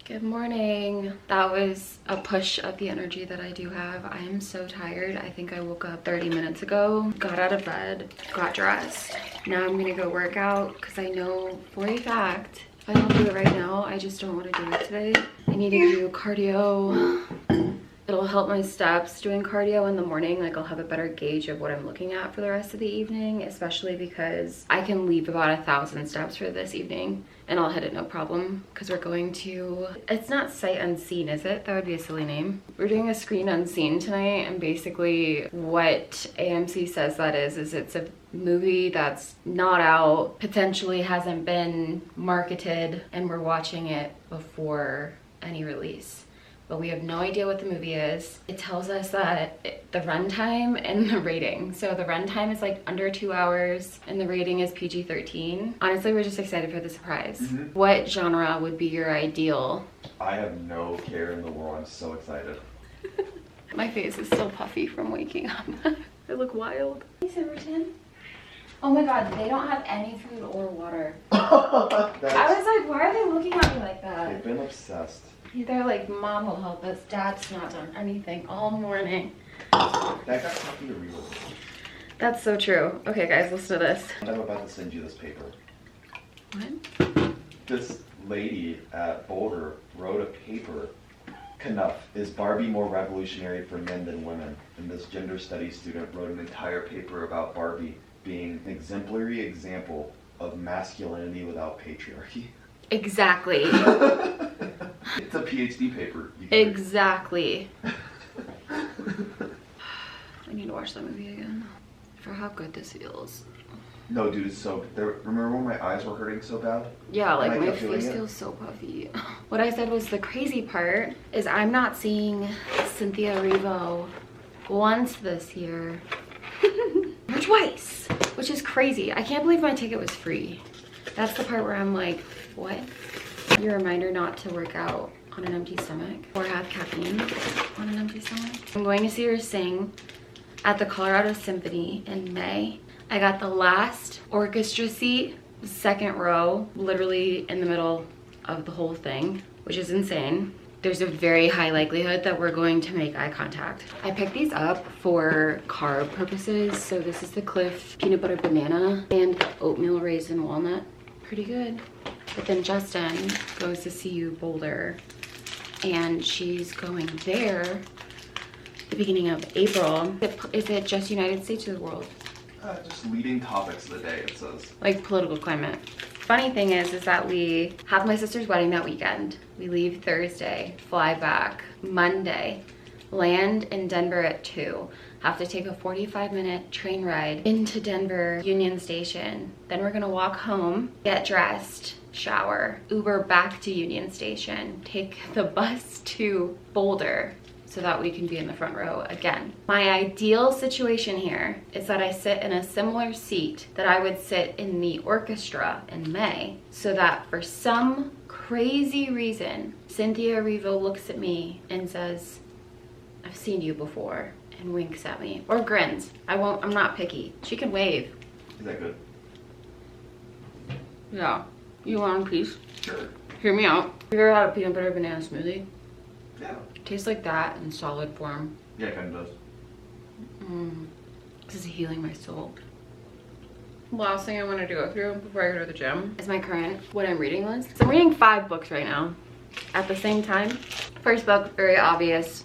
Good morning. That was a push of the energy that I do have. I am so tired. I think I woke up 30 minutes ago, got out of bed, got dressed. Now I'm gonna go work out because I know for a fact if I don't do it right now, I just don't want to do it today. I need to do cardio. It'll help my steps. Doing cardio in the morning, like I'll have a better gauge of what I'm looking at for the rest of the evening, especially because I can leave about 1,000 steps for this evening and I'll hit it no problem because we're going to, it's not sight unseen, is it? That would be a silly name. We're doing a screen unseen tonight, and basically what AMC says that is it's a movie that's not out, potentially hasn't been marketed, and we're watching it before any release. But we have no idea what the movie is. It tells us that the runtime and the rating. So the runtime is like under 2 hours and the rating is PG-13. Honestly, we're just excited for the surprise. What genre would be your ideal? I have no care in the world. I'm so excited. My face is still puffy from waking up. I look wild. Hey, Simmerton. Oh my god, they don't have any food or water. I was like, why are they looking at me like that? They've been obsessed. They're like, Mom will help us. Dad's not done anything all morning. That got something to read. That's so true. Okay, guys, listen to this. I'm about to send you this paper. What? This lady at Boulder wrote a paper. Knuff, is Barbie more revolutionary for men than women? And this gender studies student wrote an entire paper about Barbie being an exemplary example of masculinity without patriarchy. Exactly. It's a PhD paper. Exactly. I need to watch that movie again for how good this feels. No, dude, it's so. Remember when my eyes were hurting so bad? Yeah, like my face feels so puffy. What I said was the crazy part is I'm not seeing Cynthia Erivo once this year. Or twice, which is crazy. I can't believe my ticket was free. That's the part where I'm like, what? Your reminder not to work out on an empty stomach or have caffeine on an empty stomach. I'm going to see her sing at the Colorado Symphony in May. I got the last orchestra seat, second row, literally in the middle of the whole thing, which is insane. There's a very high likelihood that we're going to make eye contact. I picked these up for carb purposes. So this is the Cliff peanut butter banana and the oatmeal raisin walnut. Pretty good. But then Justin goes to CU Boulder and she's going there the beginning of April. Is it just United States or the world? Just leading topics of the day, it says. Like political climate. Funny thing is that we have my sister's wedding that weekend. We leave Thursday, fly back Monday, land in Denver at 2. Have to take a 45-minute train ride into Denver Union Station. Then we're gonna walk home, get dressed, shower, Uber back to Union Station, take the bus to Boulder so that we can be in the front row again. My ideal situation here is that I sit in a similar seat that I would sit in the orchestra in May, so that for some crazy reason, Cynthia Erivo looks at me and says, I've seen you before, and winks at me, or grins. I'm not picky. She can wave. Is that good? Yeah. You want a piece? Sure. Hear me out. Have you ever had a peanut butter banana smoothie? Yeah. Tastes like that in solid form. Yeah, it kind of does. This is healing my soul. Last thing I want to do before I go to the gym is my current what I'm reading list. So I'm reading 5 books right now at the same time. First book, very obvious,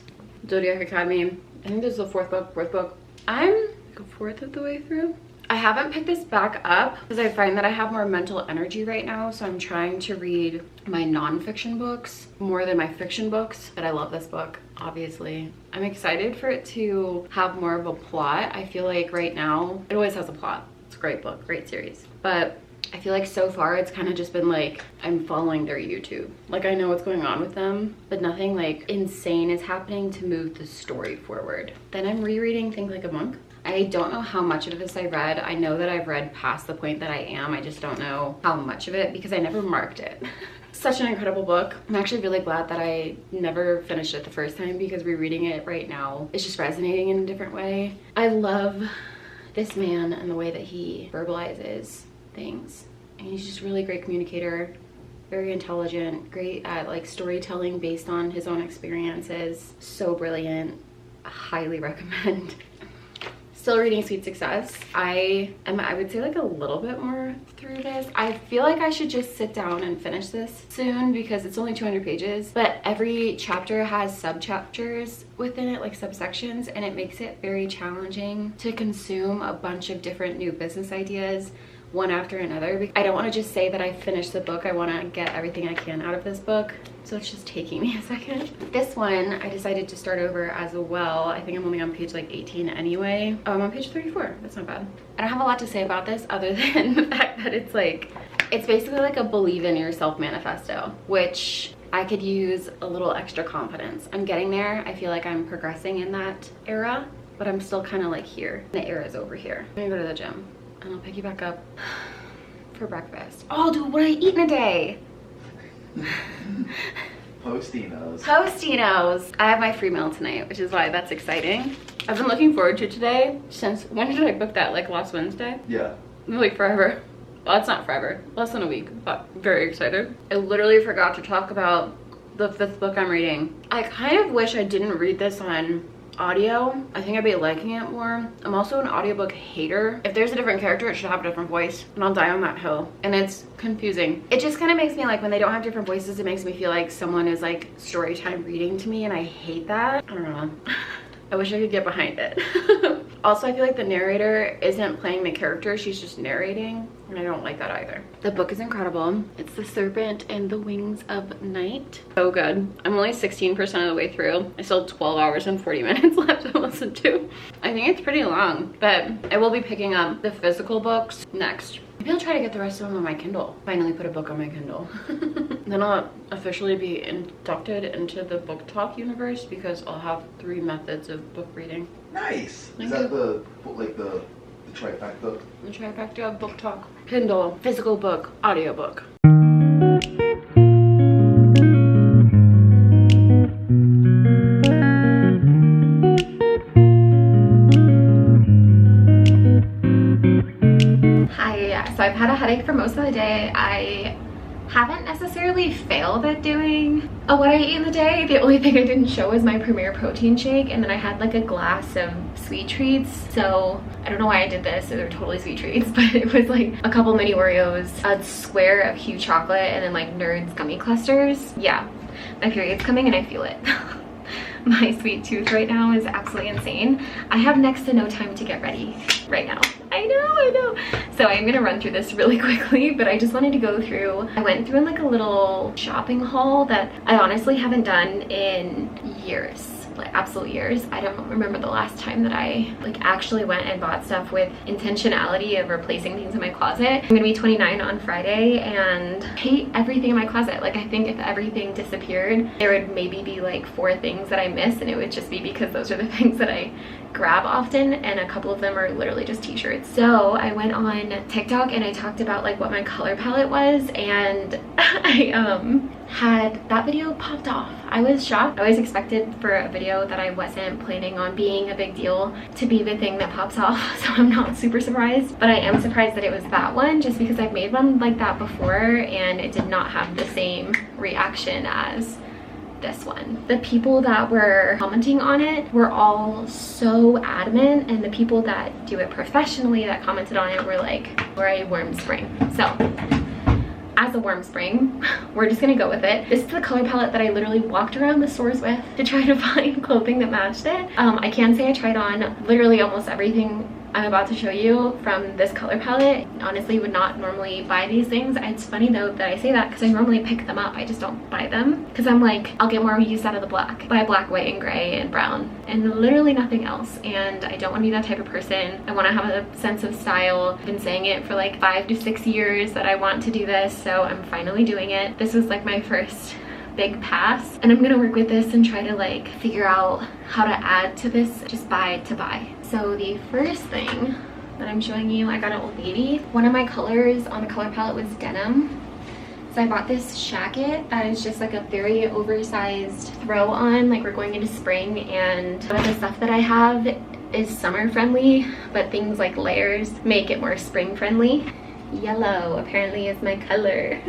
Zodiac Academy. I think this is the fourth book. I'm like a fourth of the way through. I haven't picked this back up because I find that I have more mental energy right now, so I'm trying to read my nonfiction books more than my fiction books. But I love this book, obviously. I'm excited for it to have more of a plot. I feel like right now, it always has a plot. It's a great book, great series. But I feel like so far it's kind of just been like, I'm following their YouTube. Like I know what's going on with them, but nothing like insane is happening to move the story forward. Then I'm rereading Think Like a Monk. I don't know how much of this I read. I know that I've read past the point that I am. I just don't know how much of it because I never marked it. Such an incredible book. I'm actually really glad that I never finished it the first time because rereading it right now is just resonating in a different way. I love this man and the way that he verbalizes things. And he's just a really great communicator. very intelligent, great at like storytelling based on his own experiences. So brilliant. Highly recommend. Still reading Sweet Success. I would say like a little bit more through this. I feel like I should just sit down and finish this soon because it's only 200 pages, but every chapter has sub-chapters within it, like subsections, and it makes it very challenging to consume a bunch of different new business ideas one after another. I don't want to just say that I finished the book. I want to get everything I can out of this book. So it's just taking me a second. This one, I decided to start over as well. I think I'm only on page like 18 anyway. Oh, I'm on page 34. That's not bad. I don't have a lot to say about this other than the fact that it's basically like a believe in yourself manifesto, which I could use a little extra confidence. I'm getting there. I feel like I'm progressing in that era, but I'm still kind of like here. The era's over here. I'm gonna go to the gym and I'll pick you back up for breakfast. Oh, dude, what did I eat in a day? Tostinos. Tostinos. I have my free meal tonight, which is why that's exciting. I've been looking forward to today since, when did I book that? Like last Wednesday? Yeah. Like forever. Well, it's not forever. Less than a week, but very excited. I literally forgot to talk about the 5th book I'm reading. I kind of wish I didn't read this on audio. I think I'd be liking it more. I'm also an audiobook hater. If there's a different character, it should have a different voice, and I'll die on that hill. And it's confusing. It just kind of makes me like, when they don't have different voices, it makes me feel like someone is like story time reading to me, and I hate that. I don't know. I wish I could get behind it. Also, I feel like the narrator isn't playing the character, she's just narrating, and I don't like that either. The book is incredible. It's The Serpent and the Wings of Night. So good. I'm only 16% of the way through. I still have 12 hours and 40 minutes left to listen to. I think it's pretty long, but I will be picking up the physical books next. Maybe I'll try to get the rest of them on my Kindle. Finally put a book on my Kindle. Then I'll officially be inducted into the book talk universe because I'll have 3 methods of book reading. Nice. Thank Is that you. the trifecta? The trifecta of book talk. Kindle, physical book, audiobook. So I've had a headache for most of the day. I haven't necessarily failed at doing what I eat in the day. The only thing I didn't show was my Premier protein shake, and then I had like a glass of sweet treats. So I don't know why I did this. They're totally sweet treats, but it was like a couple mini Oreos, a square of Q chocolate, and then like Nerds gummy clusters. Yeah, my period's coming and I feel it. My sweet tooth right now is absolutely insane. I have next to no time to get ready right now. I know. So I'm gonna run through this really quickly, but I just wanted to go through. I went through in like a little shopping haul that I honestly haven't done in years. Like absolute years. I don't remember the last time that I like actually went and bought stuff with intentionality of replacing things in my closet. I'm gonna be 29 on Friday and hate everything in my closet. Like I think if everything disappeared, there would maybe be like 4 things that I miss, and it would just be because those are the things that I grab often, and a couple of them are literally just t-shirts. So I went on TikTok and I talked about like what my color palette was, and I had that video popped off. I was shocked. I always expected for a video that I wasn't planning on being a big deal to be the thing that pops off, so I'm not super surprised, but I am surprised that it was that one, just because I've made one like that before and it did not have the same reaction as this one. The people that were commenting on it were all so adamant, and the people that do it professionally that commented on it were like, we're a worm spring. So as a worm spring, we're just gonna go with it. This is the color palette that I literally walked around the stores with to try to find clothing that matched it. I can say I tried on literally almost everything I'm about to show you from this color palette. Honestly, would not normally buy these things. It's funny though that I say that because I normally pick them up. I just don't buy them because I'm like, I'll get more use out of the black. Buy black, white, and gray, and brown, and literally nothing else. And I don't want to be that type of person. I want to have a sense of style. I've been saying it for like 5 to 6 years that I want to do this, so I'm finally doing it. This was like my first big pass, and I'm gonna work with this and try to like figure out how to add to this just to buy. So the first thing that I'm showing you, I got at Old Navy. One of my colors on the color palette was denim. So I bought this jacket that is just like a very oversized throw on, like we're going into spring, and one of the stuff that I have is summer friendly, but things like layers make it more spring friendly. yellow apparently is my color.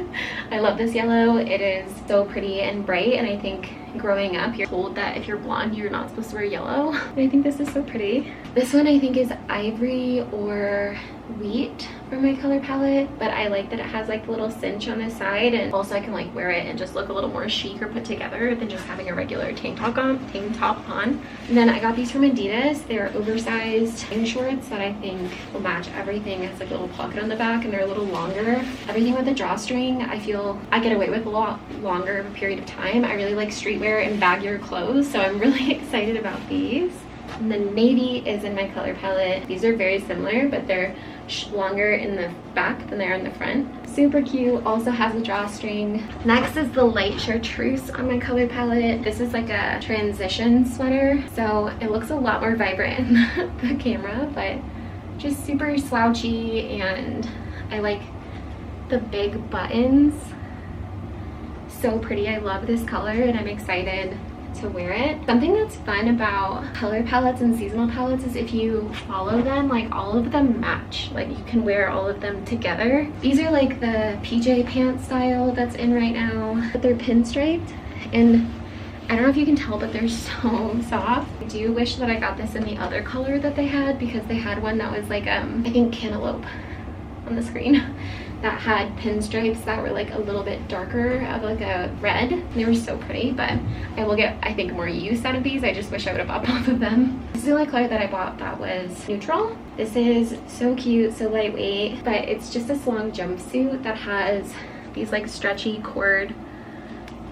I love this yellow. It is so pretty and bright, and I think growing up you're told that if you're blonde you're not supposed to wear yellow. I think this is so pretty. This one I think is ivory or wheat for my color palette, but I like that it has like the little cinch on the side, and also I can like wear it and just look a little more chic or put together than just having a regular tank top on. And then I got these from Adidas. They're oversized jean shorts that I think will match everything. It's like a little pocket on the back and they're a little longer. Everything with the drawstring I feel I get away with a lot longer of a period of time. I really like streetwear and baggier clothes, so I'm really excited about these. And then navy is in my color palette. These are very similar, but they're longer in the back than they are in the front. Super cute, also has a drawstring. Next is the light chartreuse on my color palette. This is like a transition sweater, so it looks a lot more vibrant in the camera, but just super slouchy, and I like the big buttons. So pretty. I love this color and I'm excited to wear it. Something that's fun about color palettes and seasonal palettes is if you follow them, like all of them match. Like you can wear all of them together. These are like the PJ pants style that's in right now, but they're pinstriped, and I don't know if you can tell, but they're so soft. I do wish that I got this in the other color that they had, because they had one that was like I think cantaloupe on the screen, that had pinstripes that were like a little bit darker of like a red. They were so pretty, but I will get, I think, more use out of these. I just wish I would have bought both of them. This is the only color that I bought that was neutral. This is so cute, so lightweight, but it's just this long jumpsuit that has these like stretchy cord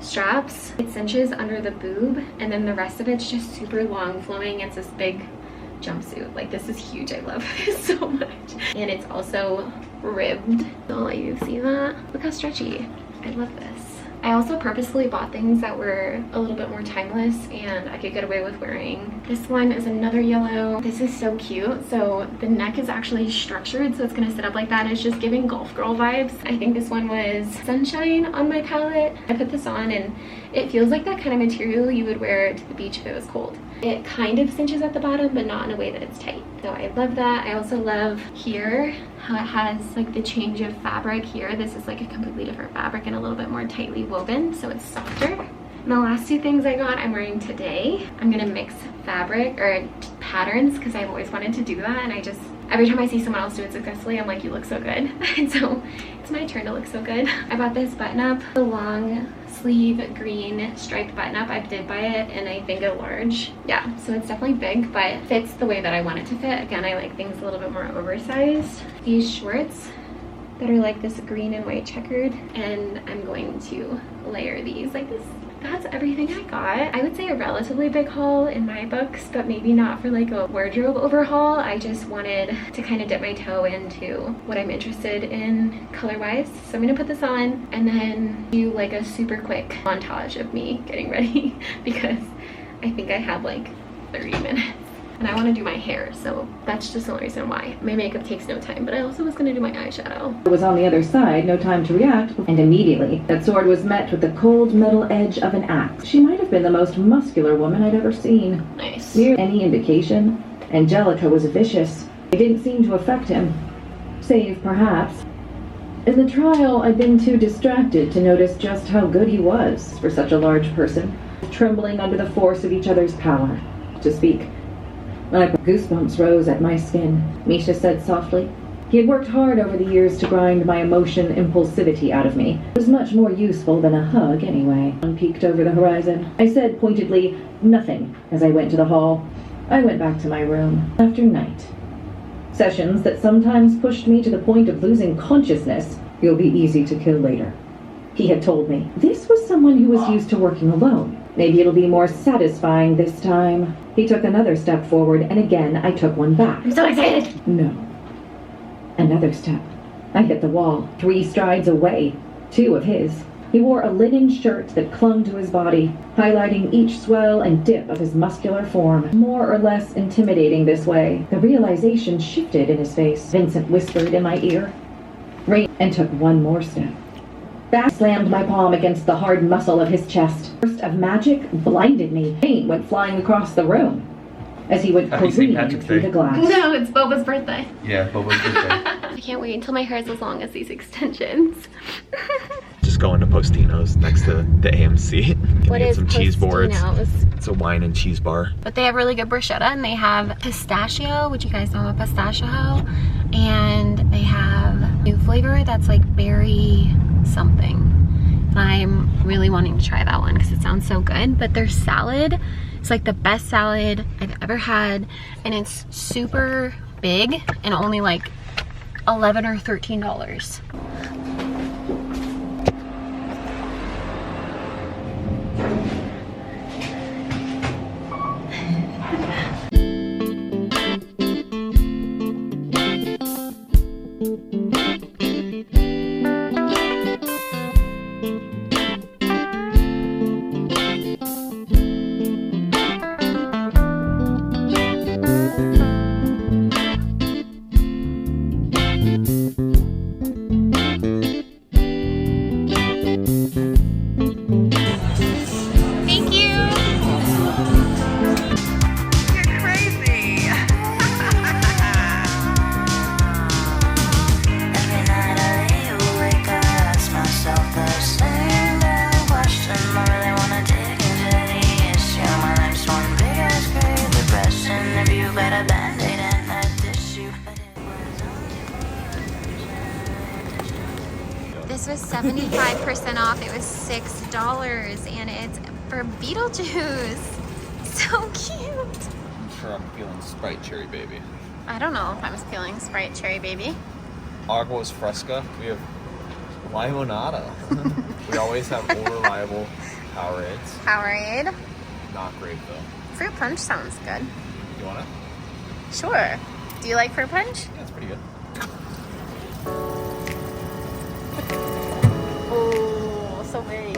straps. It cinches under the boob, and then the rest of it's just super long flowing. It's this big jumpsuit. Like, this is huge. I love this so much. And it's also ribbed. I'll let you see that. Look how stretchy. I love this. I also purposefully bought things that were a little bit more timeless and I could get away with wearing. This one is another yellow. This is so cute. So the neck is actually structured, so it's gonna sit up like that. It's just giving golf girl vibes. I think this one was Sunshine on my palette. I put this on and it feels like that kind of material you would wear to the beach if it was cold. It kind of cinches at the bottom, but not in a way that it's tight. So I love that. I also love here how it has like the change of fabric here. This is like a completely different fabric and a little bit more tightly woven, so it's softer. And the last two things I got I'm wearing today. I'm gonna mix fabric or patterns because I've always wanted to do that, and I just, every time I see someone else do it successfully, I'm like, you look so good. And so it's my turn to look so good. I bought this button up, the long sleeve green striped button up. I did buy it in I think a large. Yeah, so it's definitely big, but it fits the way that I want it to fit. Again, I like things a little bit more oversized. These shorts that are like this green and white checkered, and I'm going to layer these like this. That's everything I got. I would say a relatively big haul in my books, but maybe not for like a wardrobe overhaul. I just wanted to kind of dip my toe into what I'm interested in color-wise. So I'm gonna put this on and then do like a super quick montage of me getting ready because I think I have like 30 minutes. And I want to do my hair, so that's just the only reason why. My makeup takes no time, but I also was going to do my eyeshadow. It was on the other side, no time to react, and immediately that sword was met with the cold metal edge of an axe. She might have been the most muscular woman I'd ever seen. Nice. Near any indication, Angelica was vicious. It didn't seem to affect him, save perhaps. In the trial, I'd been too distracted to notice just how good he was for such a large person, trembling under the force of each other's power, to speak. My goosebumps rose at my skin, Misha said softly. He had worked hard over the years to grind my emotion impulsivity out of me. It was much more useful than a hug, anyway. I peeked over the horizon. I said pointedly, nothing, as I went to the hall. I went back to my room after night. Sessions that sometimes pushed me to the point of losing consciousness. You'll be easy to kill later, he had told me. This was someone who was used to working alone. Maybe it'll be more satisfying this time. He took another step forward, and again I took one back. I'm so excited. No. Another step. I hit the wall, 3 strides away, 2 of his. He wore a linen shirt that clung to his body, highlighting each swell and dip of his muscular form, more or less intimidating this way. The realization shifted in his face. Vincent whispered in my ear. Ray, and took one more step. Back slammed my palm against the hard muscle of his chest. A burst of magic blinded me. Pain went flying across the room. as he went Happy St. careening Patrick's through Day. the glass. No, it's Boba's birthday. Yeah, Boba's birthday. I can't wait until my hair is as long as these extensions. Just going to Postino's next to the AMC. What is some cheese boards. Postino's? It's a wine and cheese bar. But they have really good bruschetta, and they have pistachio, which you guys know about pistachio, and they have new flavor that's like berry something. And I'm really wanting to try that one because it sounds so good. But their salad is like the best salad I've ever had, and it's super big and only like $11 or $13. This was 75% off. It was $6 and it's for Beetlejuice. So cute. I'm sure I'm feeling Sprite Cherry Baby. I don't know if I'm feeling Sprite Cherry Baby. Aguas Fresca. We have Limonada. We always have old reliable Powerades. Powerade. Not great though. Fruit punch sounds good. You want it? Sure. Do you like fruit punch? Yeah, it's pretty good. Oh, so big.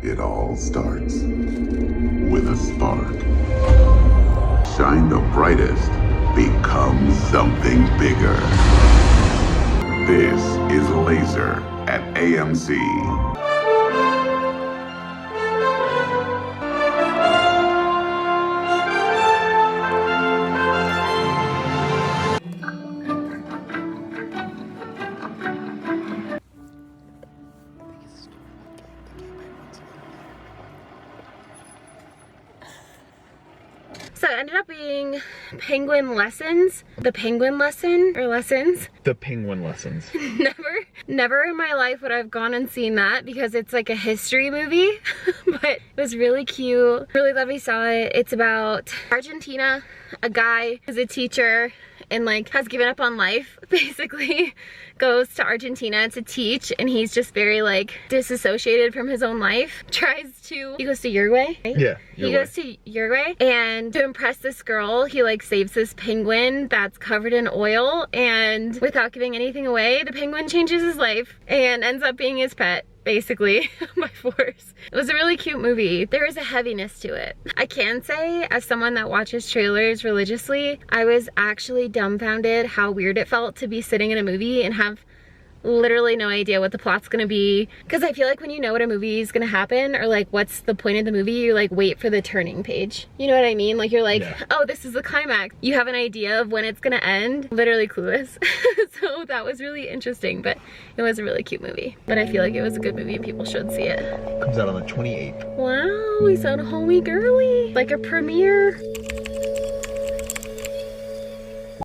It all starts with a spark. Shine the brightest, become something bigger. This is Laser at AMC. So it ended up being penguin lessons. The penguin lesson, or lessons. The penguin lessons. Never in my life would I've gone and seen that because it's like a history movie, but it was really cute. Really glad we saw it. It's about Argentina, a guy who's a teacher and like has given up on life, basically goes to Argentina to teach, and he's just very like disassociated from his own life. He goes to Uruguay, right? Yeah, He goes to Uruguay, and to impress this girl, he like saves this penguin that's covered in oil, and without giving anything away, the penguin changes his life and ends up being his pet, basically, by force. It was a really cute movie. There is a heaviness to it. I can say, as someone that watches trailers religiously, I was actually dumbfounded how weird it felt to be sitting in a movie and have literally no idea what the plot's gonna be, because I feel like when you know what a movie is gonna happen, or like what's the point of the movie, you like wait for the turning page. You know what I mean? Like you're like, yeah, oh, this is the climax. You have an idea of when it's gonna end. Literally clueless. So that was really interesting, but it was a really cute movie. But I feel like it was a good movie and people should see it. Comes out on the 28th. Wow, we sound homey girly. Like a premiere.